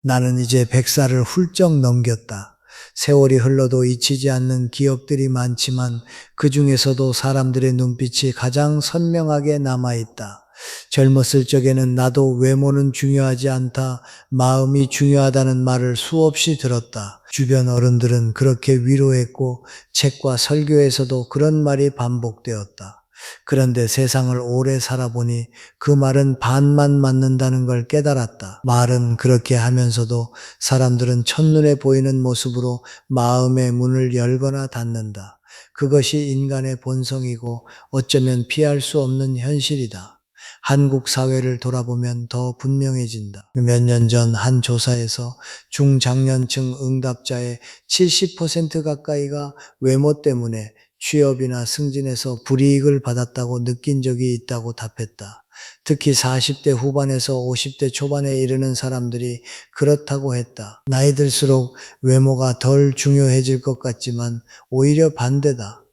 나는 이제 100살을 훌쩍 넘겼다. 세월이 흘러도 잊히지 않는 기억들이 많지만 그 중에서도 사람들의 눈빛이 가장 선명하게 남아있다. 젊었을 적에는 나도 외모는 중요하지 않다, 마음이 중요하다는 말을 수없이 들었다. 주변 어른들은 그렇게 위로했고 책과 설교에서도 그런 말이 반복되었다. 그런데 세상을 오래 살아보니 그 말은 반만 맞는다는 걸 깨달았다. 말은 그렇게 하면서도 사람들은 첫눈에 보이는 모습으로 마음의 문을 열거나 닫는다. 그것이 인간의 본성이고 어쩌면 피할 수 없는 현실이다. 한국 사회를 돌아보면 더 분명해진다. 몇 년 전 한 조사에서 중장년층 응답자의 70% 가까이가 외모 때문에 취업이나 승진에서 불이익을 받았다고 느낀 적이 있다고 답했다. 특히 40대 후반에서 50대 초반에 이르는 사람들이 그렇다고 했다. 나이 들수록 외모가 덜 중요해질 것 같지만 오히려 반대다.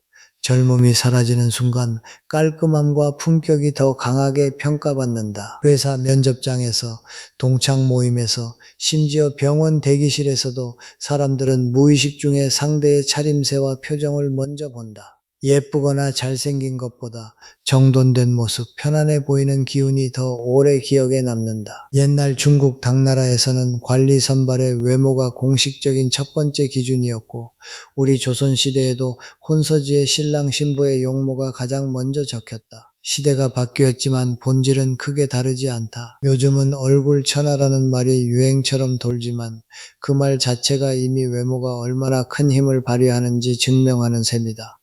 젊음이 사라지는 순간 깔끔함과 품격이 더 강하게 평가받는다. 회사 면접장에서, 동창 모임에서, 심지어 병원 대기실에서도 사람들은 무의식 중에 상대의 차림새와 표정을 먼저 본다. 예쁘거나 잘생긴 것보다 정돈된 모습, 편안해 보이는 기운이 더 오래 기억에 남는다. 옛날 중국 당나라에서는 관리 선발의 외모가 공식적인 첫 번째 기준이었고, 우리 조선시대에도 혼서지의 신랑 신부의 용모가 가장 먼저 적혔다. 시대가 바뀌었지만 본질은 크게 다르지 않다. 요즘은 얼굴 천하라는 말이 유행처럼 돌지만 그 말 자체가 이미 외모가 얼마나 큰 힘을 발휘하는지 증명하는 셈이다.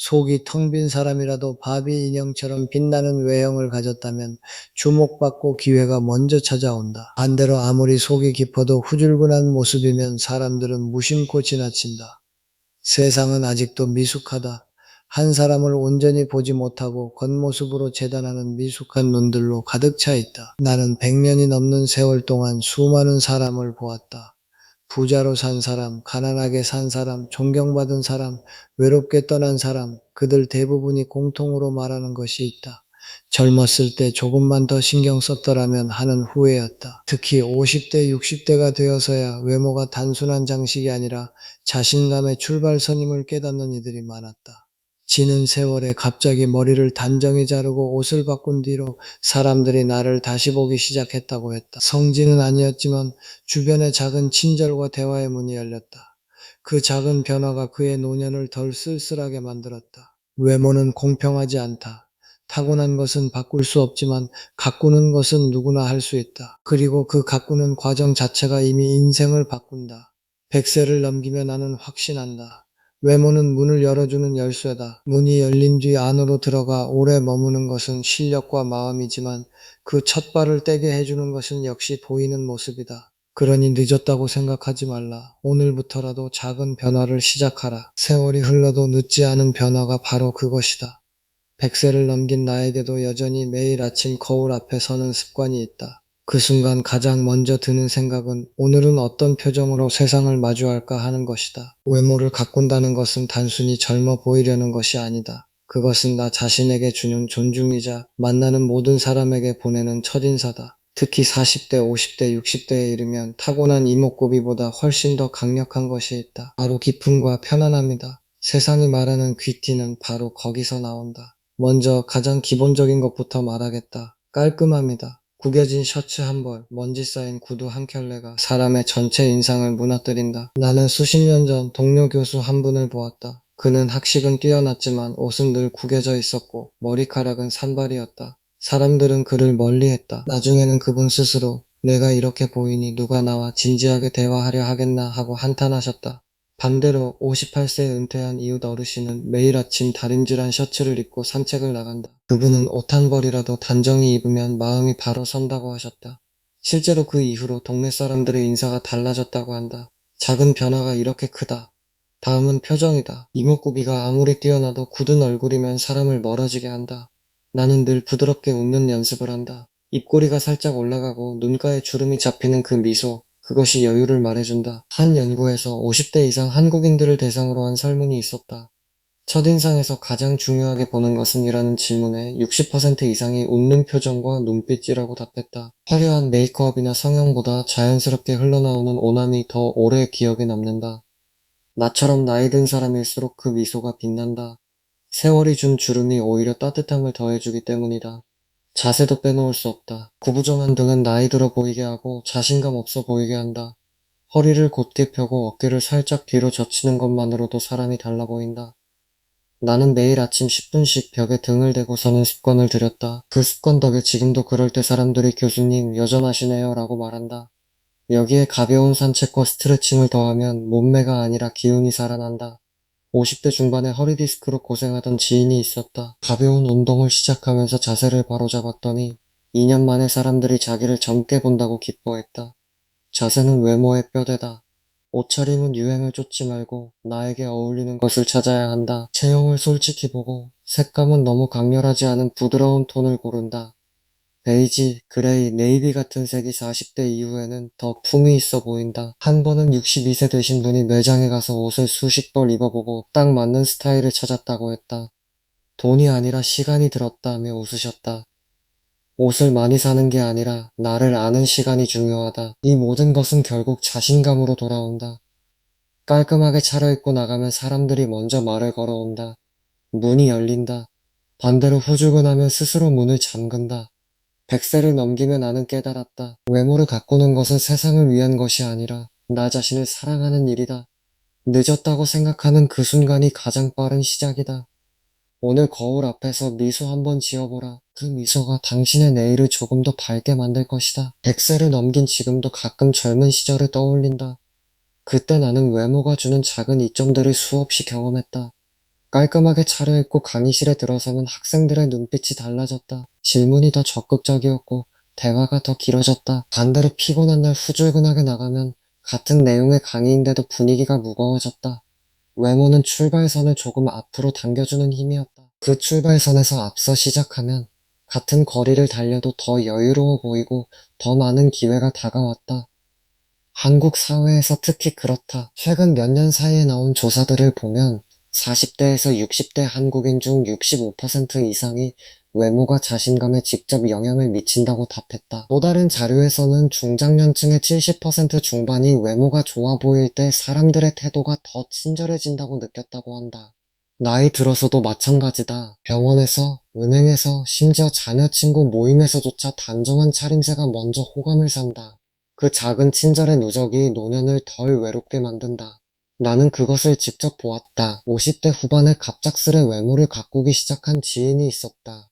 속이 텅 빈 사람이라도 바비 인형처럼 빛나는 외형을 가졌다면 주목받고 기회가 먼저 찾아온다. 반대로 아무리 속이 깊어도 후줄근한 모습이면 사람들은 무심코 지나친다. 세상은 아직도 미숙하다. 한 사람을 온전히 보지 못하고 겉모습으로 재단하는 미숙한 눈들로 가득 차 있다. 나는 100년이 넘는 세월 동안 수많은 사람을 보았다. 부자로 산 사람, 가난하게 산 사람, 존경받은 사람, 외롭게 떠난 사람, 그들 대부분이 공통으로 말하는 것이 있다. 젊었을 때 조금만 더 신경 썼더라면 하는 후회였다. 특히 50대, 60대가 되어서야 외모가 단순한 장식이 아니라 자신감의 출발선임을 깨닫는 이들이 많았다. 지는 세월에 갑자기 머리를 단정히 자르고 옷을 바꾼 뒤로 사람들이 나를 다시 보기 시작했다고 했다. 성지는 아니었지만 주변의 작은 친절과 대화의 문이 열렸다. 그 작은 변화가 그의 노년을 덜 쓸쓸하게 만들었다. 외모는 공평하지 않다. 타고난 것은 바꿀 수 없지만 가꾸는 것은 누구나 할 수 있다. 그리고 그 가꾸는 과정 자체가 이미 인생을 바꾼다. 100세를 넘기며 나는 확신한다. 외모는 문을 열어주는 열쇠다. 문이 열린 뒤 안으로 들어가 오래 머무는 것은 실력과 마음이지만 그 첫 발을 떼게 해주는 것은 역시 보이는 모습이다. 그러니 늦었다고 생각하지 말라. 오늘부터라도 작은 변화를 시작하라. 세월이 흘러도 늦지 않은 변화가 바로 그것이다. 100세를 넘긴 나에게도 여전히 매일 아침 거울 앞에 서는 습관이 있다. 그 순간 가장 먼저 드는 생각은 오늘은 어떤 표정으로 세상을 마주할까 하는 것이다. 외모를 가꾼다는 것은 단순히 젊어 보이려는 것이 아니다. 그것은 나 자신에게 주는 존중이자 만나는 모든 사람에게 보내는 첫인사다. 특히 40대, 50대, 60대에 이르면 타고난 이목구비보다 훨씬 더 강력한 것이 있다. 바로 기쁨과 편안함이다. 세상이 말하는 귀티는 바로 거기서 나온다. 먼저 가장 기본적인 것부터 말하겠다. 깔끔함이다. 구겨진 셔츠 한 벌, 먼지 쌓인 구두 한 켤레가 사람의 전체 인상을 무너뜨린다. 나는 수십 년 전 동료 교수 한 분을 보았다. 그는 학식은 뛰어났지만 옷은 늘 구겨져 있었고 머리카락은 산발이었다. 사람들은 그를 멀리했다. 나중에는 그분 스스로 내가 이렇게 보이니 누가 나와 진지하게 대화하려 하겠나 하고 한탄하셨다. 반대로 58세에 은퇴한 이웃 어르신은 매일 아침 다림질한 셔츠를 입고 산책을 나간다. 그분은 옷 한 벌이라도 단정히 입으면 마음이 바로 선다고 하셨다. 실제로 그 이후로 동네 사람들의 인사가 달라졌다고 한다. 작은 변화가 이렇게 크다. 다음은 표정이다. 이목구비가 아무리 뛰어나도 굳은 얼굴이면 사람을 멀어지게 한다. 나는 늘 부드럽게 웃는 연습을 한다. 입꼬리가 살짝 올라가고 눈가에 주름이 잡히는 그 미소. 그것이 여유를 말해준다. 한 연구에서 50대 이상 한국인들을 대상으로 한 설문이 있었다. 첫인상에서 가장 중요하게 보는 것은 이라는 질문에 60% 이상이 웃는 표정과 눈빛이라고 답했다. 화려한 메이크업이나 성형보다 자연스럽게 흘러나오는 오남이 더 오래 기억에 남는다. 나처럼 나이 든 사람일수록 그 미소가 빛난다. 세월이 준 주름이 오히려 따뜻함을 더해주기 때문이다. 자세도 빼놓을 수 없다. 구부정한 등은 나이 들어 보이게 하고 자신감 없어 보이게 한다. 허리를 곧게 펴고 어깨를 살짝 뒤로 젖히는 것만으로도 사람이 달라 보인다. 나는 매일 아침 10분씩 벽에 등을 대고 서는 습관을 들였다. 그 습관 덕에 지금도 그럴 때 사람들이 교수님 여전하시네요 라고 말한다. 여기에 가벼운 산책과 스트레칭을 더하면 몸매가 아니라 기운이 살아난다. 50대 중반에 허리 디스크로 고생하던 지인이 있었다. 가벼운 운동을 시작하면서 자세를 바로잡았더니 2년 만에 사람들이 자기를 젊게 본다고 기뻐했다. 자세는 외모의 뼈대다. 옷차림은 유행을 쫓지 말고 나에게 어울리는 것을 찾아야 한다. 체형을 솔직히 보고 색감은 너무 강렬하지 않은 부드러운 톤을 고른다. 베이지, 그레이, 네이비 같은 색이 40대 이후에는 더 품이 있어 보인다. 한 번은 62세 되신 분이 매장에 가서 옷을 수십 벌 입어보고 딱 맞는 스타일을 찾았다고 했다. 돈이 아니라 시간이 들었다며 웃으셨다. 옷을 많이 사는 게 아니라 나를 아는 시간이 중요하다. 이 모든 것은 결국 자신감으로 돌아온다. 깔끔하게 차려입고 나가면 사람들이 먼저 말을 걸어온다. 문이 열린다. 반대로 후줄근하면 스스로 문을 잠근다. 100세를 넘기며 나는 깨달았다. 외모를 가꾸는 것은 세상을 위한 것이 아니라 나 자신을 사랑하는 일이다. 늦었다고 생각하는 그 순간이 가장 빠른 시작이다. 오늘 거울 앞에서 미소 한번 지어보라. 그 미소가 당신의 내일을 조금 더 밝게 만들 것이다. 100세를 넘긴 지금도 가끔 젊은 시절을 떠올린다. 그때 나는 외모가 주는 작은 이점들을 수없이 경험했다. 깔끔하게 차려입고 강의실에 들어서면 학생들의 눈빛이 달라졌다. 질문이 더 적극적이었고 대화가 더 길어졌다. 반대로 피곤한 날 후줄근하게 나가면 같은 내용의 강의인데도 분위기가 무거워졌다. 외모는 출발선을 조금 앞으로 당겨주는 힘이었다. 그 출발선에서 앞서 시작하면 같은 거리를 달려도 더 여유로워 보이고 더 많은 기회가 다가왔다. 한국 사회에서 특히 그렇다. 최근 몇 년 사이에 나온 조사들을 보면 40대에서 60대 한국인 중 65% 이상이 외모가 자신감에 직접 영향을 미친다고 답했다. 또 다른 자료에서는 중장년층의 70% 중반이 외모가 좋아 보일 때 사람들의 태도가 더 친절해진다고 느꼈다고 한다. 나이 들어서도 마찬가지다. 병원에서, 은행에서, 심지어 자녀 친구 모임에서조차 단정한 차림새가 먼저 호감을 산다. 그 작은 친절의 누적이 노년을 덜 외롭게 만든다. 나는 그것을 직접 보았다. 50대 후반에 갑작스레 외모를 가꾸기 시작한 지인이 있었다.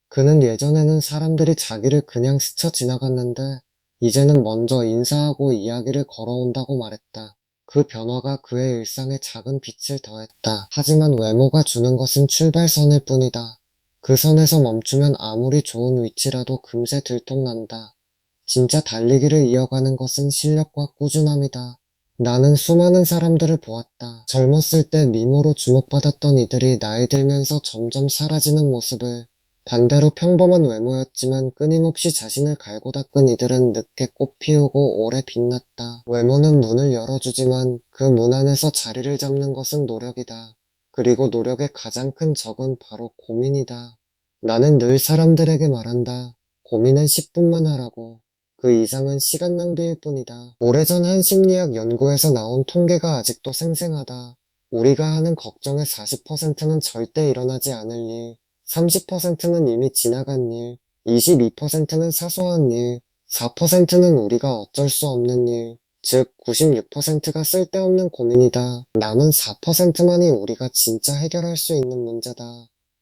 그는 예전에는 사람들이 자기를 그냥 스쳐 지나갔는데 이제는 먼저 인사하고 이야기를 걸어온다고 말했다. 그 변화가 그의 일상에 작은 빛을 더했다. 하지만 외모가 주는 것은 출발선일 뿐이다. 그 선에서 멈추면 아무리 좋은 위치라도 금세 들통난다. 진짜 달리기를 이어가는 것은 실력과 꾸준함이다. 나는 수많은 사람들을 보았다. 젊었을 때 미모로 주목받았던 이들이 나이 들면서 점점 사라지는 모습을, 반대로 평범한 외모였지만 끊임없이 자신을 갈고 닦은 이들은 늦게 꽃 피우고 오래 빛났다. 외모는 문을 열어주지만 그 문 안에서 자리를 잡는 것은 노력이다. 그리고 노력의 가장 큰 적은 바로 고민이다. 나는 늘 사람들에게 말한다. 고민은 10분만 하라고. 그 이상은 시간 낭비일 뿐이다. 오래전 한 심리학 연구에서 나온 통계가 아직도 생생하다. 우리가 하는 걱정의 40%는 절대 일어나지 않을 일, 30%는 이미 지나간 일, 22%는 사소한 일, 4%는 우리가 어쩔 수 없는 일, 즉 96%가 쓸데없는 고민이다. 남은 4%만이 우리가 진짜 해결할 수 있는 문제다.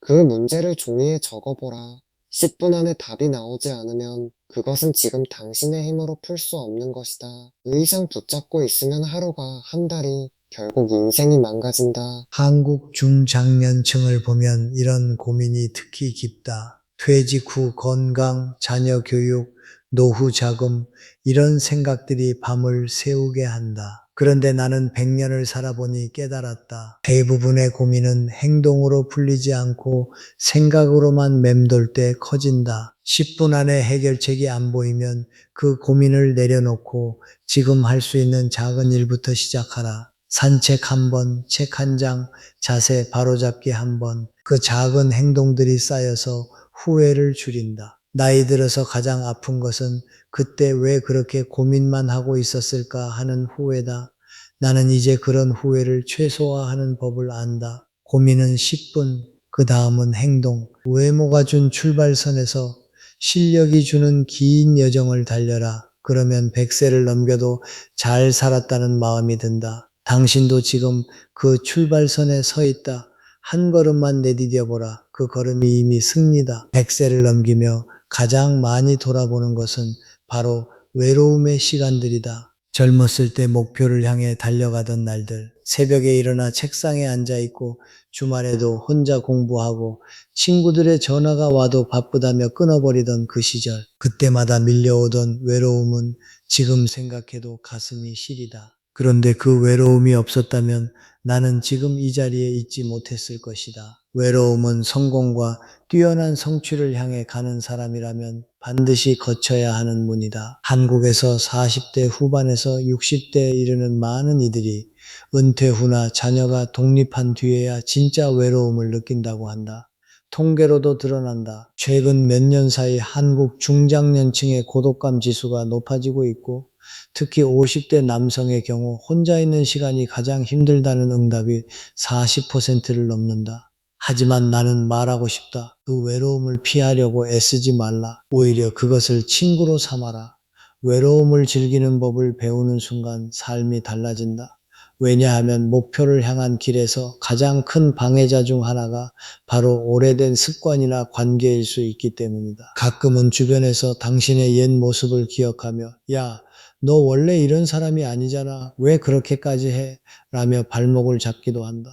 그 문제를 종이에 적어보라. 10분 안에 답이 나오지 않으면 그것은 지금 당신의 힘으로 풀 수 없는 것이다. 그 이상 붙잡고 있으면 하루가, 한 달이, 결국 인생이 망가진다. 한국 중장년층을 보면 이런 고민이 특히 깊다. 퇴직 후 건강, 자녀 교육, 노후 자금, 이런 생각들이 밤을 새우게 한다. 그런데 나는 100년을 살아보니 깨달았다. 대부분의 고민은 행동으로 풀리지 않고 생각으로만 맴돌 때 커진다. 10분 안에 해결책이 안 보이면 그 고민을 내려놓고 지금 할 수 있는 작은 일부터 시작하라. 산책 한 번, 책 한 장, 자세 바로잡기 한 번, 그 작은 행동들이 쌓여서 후회를 줄인다. 나이 들어서 가장 아픈 것은 그때 왜 그렇게 고민만 하고 있었을까 하는 후회다. 나는 이제 그런 후회를 최소화하는 법을 안다. 고민은 10분, 그 다음은 행동. 외모가 준 출발선에서 실력이 주는 긴 여정을 달려라. 그러면 100세를 넘겨도 잘 살았다는 마음이 든다. 당신도 지금 그 출발선에 서 있다. 한 걸음만 내디뎌 보라. 그 걸음이 이미 승리다. 100세를 넘기며 가장 많이 돌아보는 것은 바로 외로움의 시간들이다. 젊었을 때 목표를 향해 달려가던 날들, 새벽에 일어나 책상에 앉아 있고 주말에도 혼자 공부하고 친구들의 전화가 와도 바쁘다며 끊어버리던 그 시절, 그때마다 밀려오던 외로움은 지금 생각해도 가슴이 시리다. 그런데 그 외로움이 없었다면 나는 지금 이 자리에 있지 못했을 것이다. 외로움은 성공과 뛰어난 성취를 향해 가는 사람이라면 반드시 거쳐야 하는 문이다. 한국에서 40대 후반에서 60대에 이르는 많은 이들이 은퇴 후나 자녀가 독립한 뒤에야 진짜 외로움을 느낀다고 한다. 통계로도 드러난다. 최근 몇 년 사이 한국 중장년층의 고독감 지수가 높아지고 있고 특히 50대 남성의 경우 혼자 있는 시간이 가장 힘들다는 응답이 40%를 넘는다. 하지만 나는 말하고 싶다. 그 외로움을 피하려고 애쓰지 말라. 오히려 그것을 친구로 삼아라. 외로움을 즐기는 법을 배우는 순간 삶이 달라진다. 왜냐하면 목표를 향한 길에서 가장 큰 방해자 중 하나가 바로 오래된 습관이나 관계일 수 있기 때문이다. 가끔은 주변에서 당신의 옛 모습을 기억하며 야, 너 원래 이런 사람이 아니잖아. 왜 그렇게까지 해? 라며 발목을 잡기도 한다.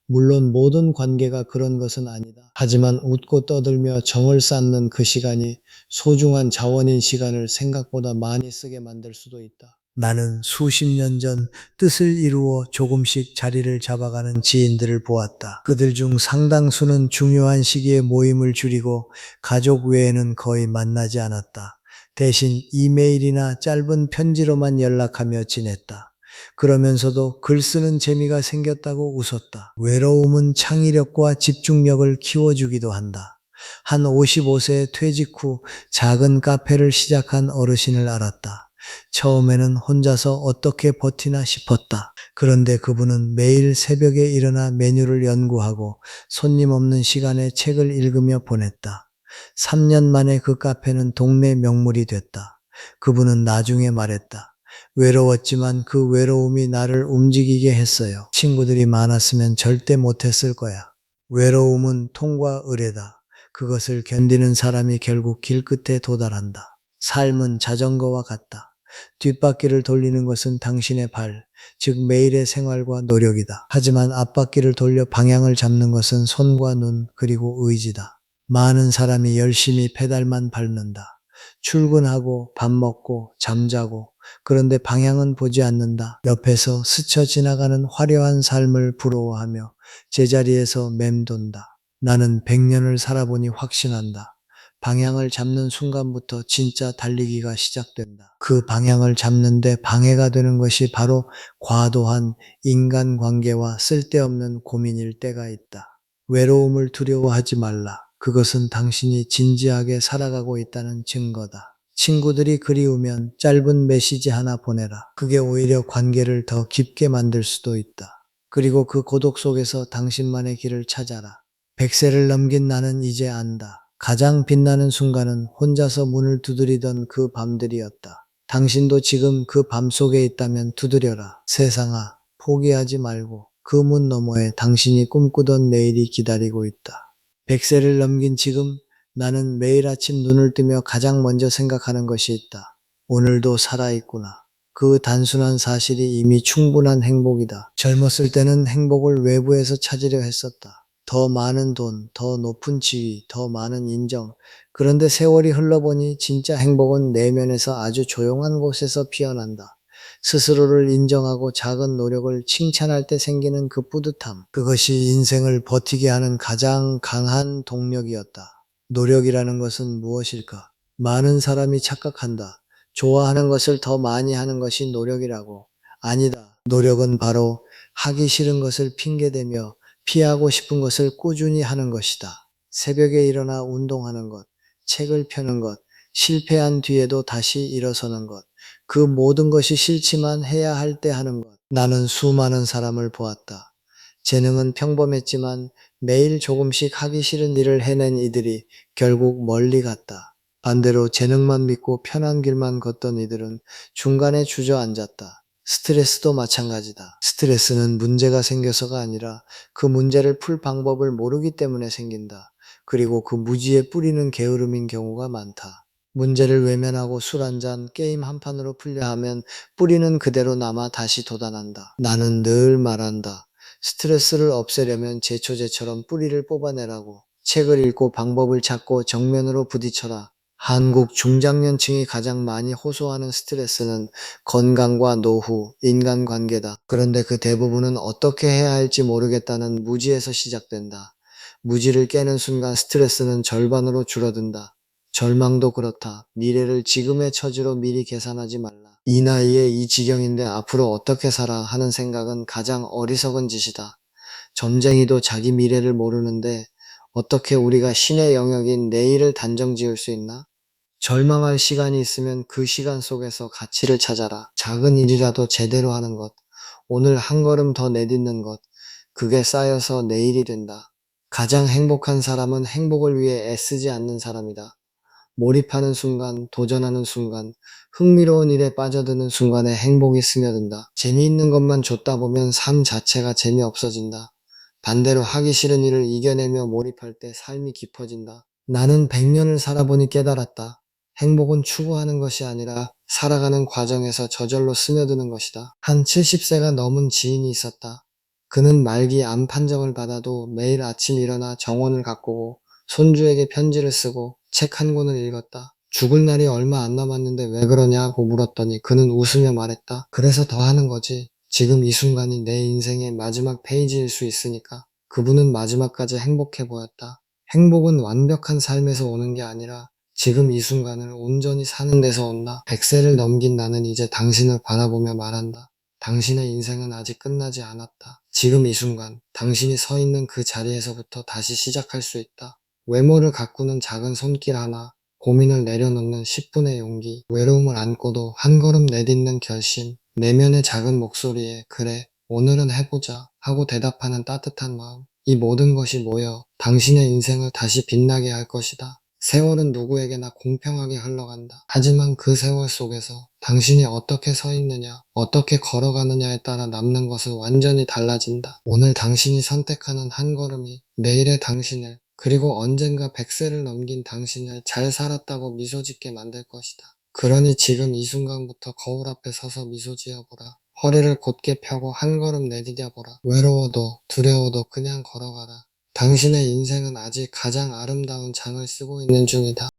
물론 모든 관계가 그런 것은 아니다. 하지만 웃고 떠들며 정을 쌓는 그 시간이 소중한 자원인 시간을 생각보다 많이 쓰게 만들 수도 있다. 나는 수십 년 전 뜻을 이루어 조금씩 자리를 잡아가는 지인들을 보았다. 그들 중 상당수는 중요한 시기에 모임을 줄이고 가족 외에는 거의 만나지 않았다. 대신 이메일이나 짧은 편지로만 연락하며 지냈다. 그러면서도 글 쓰는 재미가 생겼다고 웃었다. 외로움은 창의력과 집중력을 키워주기도 한다. 한 55세 퇴직 후 작은 카페를 시작한 어르신을 알았다. 처음에는 혼자서 어떻게 버티나 싶었다. 그런데 그분은 매일 새벽에 일어나 메뉴를 연구하고 손님 없는 시간에 책을 읽으며 보냈다. 3년 만에 그 카페는 동네 명물이 됐다. 그분은 나중에 말했다. 외로웠지만 그 외로움이 나를 움직이게 했어요. 친구들이 많았으면 절대 못했을 거야. 외로움은 통과 의례다. 그것을 견디는 사람이 결국 길끝에 도달한다. 삶은 자전거와 같다. 뒷바퀴를 돌리는 것은 당신의 발, 즉 매일의 생활과 노력이다. 하지만 앞바퀴를 돌려 방향을 잡는 것은 손과 눈, 그리고 의지다. 많은 사람이 열심히 페달만 밟는다. 출근하고 밥 먹고 잠자고 그런데 방향은 보지 않는다. 옆에서 스쳐 지나가는 화려한 삶을 부러워하며 제자리에서 맴돈다. 나는 100년을 살아보니 확신한다. 방향을 잡는 순간부터 진짜 달리기가 시작된다. 그 방향을 잡는데 방해가 되는 것이 바로 과도한 인간관계와 쓸데없는 고민일 때가 있다. 외로움을 두려워하지 말라. 그것은 당신이 진지하게 살아가고 있다는 증거다. 친구들이 그리우면 짧은 메시지 하나 보내라. 그게 오히려 관계를 더 깊게 만들 수도 있다. 그리고 그 고독 속에서 당신만의 길을 찾아라. 100세를 넘긴 나는 이제 안다. 가장 빛나는 순간은 혼자서 문을 두드리던 그 밤들이었다. 당신도 지금 그 밤 속에 있다면 두드려라. 세상아, 포기하지 말고 그 문 너머에 당신이 꿈꾸던 내일이 기다리고 있다. 100세를 넘긴 지금 나는 매일 아침 눈을 뜨며 가장 먼저 생각하는 것이 있다. 오늘도 살아있구나. 그 단순한 사실이 이미 충분한 행복이다. 젊었을 때는 행복을 외부에서 찾으려 했었다. 더 많은 돈, 더 높은 지위, 더 많은 인정. 그런데 세월이 흘러보니 진짜 행복은 내면에서 아주 조용한 곳에서 피어난다. 스스로를 인정하고 작은 노력을 칭찬할 때 생기는 그 뿌듯함. 그것이 인생을 버티게 하는 가장 강한 동력이었다. 노력이라는 것은 무엇일까? 많은 사람이 착각한다. 좋아하는 것을 더 많이 하는 것이 노력이라고. 아니다. 노력은 바로 하기 싫은 것을 핑계대며 피하고 싶은 것을 꾸준히 하는 것이다. 새벽에 일어나 운동하는 것, 책을 펴는 것, 실패한 뒤에도 다시 일어서는 것, 그 모든 것이 싫지만 해야 할 때 하는 것. 나는 수많은 사람을 보았다. 재능은 평범했지만 매일 조금씩 하기 싫은 일을 해낸 이들이 결국 멀리 갔다. 반대로 재능만 믿고 편한 길만 걷던 이들은 중간에 주저앉았다. 스트레스도 마찬가지다. 스트레스는 문제가 생겨서가 아니라 그 문제를 풀 방법을 모르기 때문에 생긴다. 그리고 그 무지에 뿌리는 게으름인 경우가 많다. 문제를 외면하고 술 한 잔, 게임 한 판으로 풀려 하면 뿌리는 그대로 남아 다시 돋아난다. 나는 늘 말한다. 스트레스를 없애려면 제초제처럼 뿌리를 뽑아내라고. 책을 읽고 방법을 찾고 정면으로 부딪혀라. 한국 중장년층이 가장 많이 호소하는 스트레스는 건강과 노후, 인간관계다. 그런데 그 대부분은 어떻게 해야 할지 모르겠다는 무지에서 시작된다. 무지를 깨는 순간 스트레스는 절반으로 줄어든다. 절망도 그렇다. 미래를 지금의 처지로 미리 계산하지 말라. 이 나이에 이 지경인데 앞으로 어떻게 살아 하는 생각은 가장 어리석은 짓이다. 점쟁이도 자기 미래를 모르는데 어떻게 우리가 신의 영역인 내일을 단정 지을 수 있나? 절망할 시간이 있으면 그 시간 속에서 가치를 찾아라. 작은 일이라도 제대로 하는 것, 오늘 한 걸음 더 내딛는 것, 그게 쌓여서 내일이 된다. 가장 행복한 사람은 행복을 위해 애쓰지 않는 사람이다. 몰입하는 순간, 도전하는 순간, 흥미로운 일에 빠져드는 순간에 행복이 스며든다. 재미있는 것만 줬다 보면 삶 자체가 재미없어진다. 반대로 하기 싫은 일을 이겨내며 몰입할 때 삶이 깊어진다. 나는 100년을 살아보니 깨달았다. 행복은 추구하는 것이 아니라 살아가는 과정에서 저절로 스며드는 것이다. 한 70세가 넘은 지인이 있었다. 그는 말기 암 판정을 받아도 매일 아침 일어나 정원을 가꾸고 손주에게 편지를 쓰고 책 한 권을 읽었다. 죽을 날이 얼마 안 남았는데 왜 그러냐고 물었더니 그는 웃으며 말했다. 그래서 더 하는 거지. 지금 이 순간이 내 인생의 마지막 페이지일 수 있으니까. 그분은 마지막까지 행복해 보였다. 행복은 완벽한 삶에서 오는 게 아니라 지금 이 순간을 온전히 사는 데서 온다. 100세를 넘긴 나는 이제 당신을 바라보며 말한다. 당신의 인생은 아직 끝나지 않았다. 지금 이 순간, 당신이 서 있는 그 자리에서부터 다시 시작할 수 있다. 외모를 가꾸는 작은 손길 하나, 고민을 내려놓는 10분의 용기, 외로움을 안고도 한 걸음 내딛는 결심, 내면의 작은 목소리에 그래, 오늘은 해보자 하고 대답하는 따뜻한 마음. 이 모든 것이 모여 당신의 인생을 다시 빛나게 할 것이다. 세월은 누구에게나 공평하게 흘러간다. 하지만 그 세월 속에서 당신이 어떻게 서 있느냐, 어떻게 걸어가느냐에 따라 남는 것은 완전히 달라진다. 오늘 당신이 선택하는 한 걸음이 내일의 당신을, 그리고 언젠가 100세를 넘긴 당신을 잘 살았다고 미소 짓게 만들 것이다. 그러니 지금 이 순간부터 거울 앞에 서서 미소 지어보라. 허리를 곧게 펴고 한 걸음 내디뎌보라. 외로워도 두려워도 그냥 걸어가라. 당신의 인생은 아직 가장 아름다운 장을 쓰고 있는 중이다.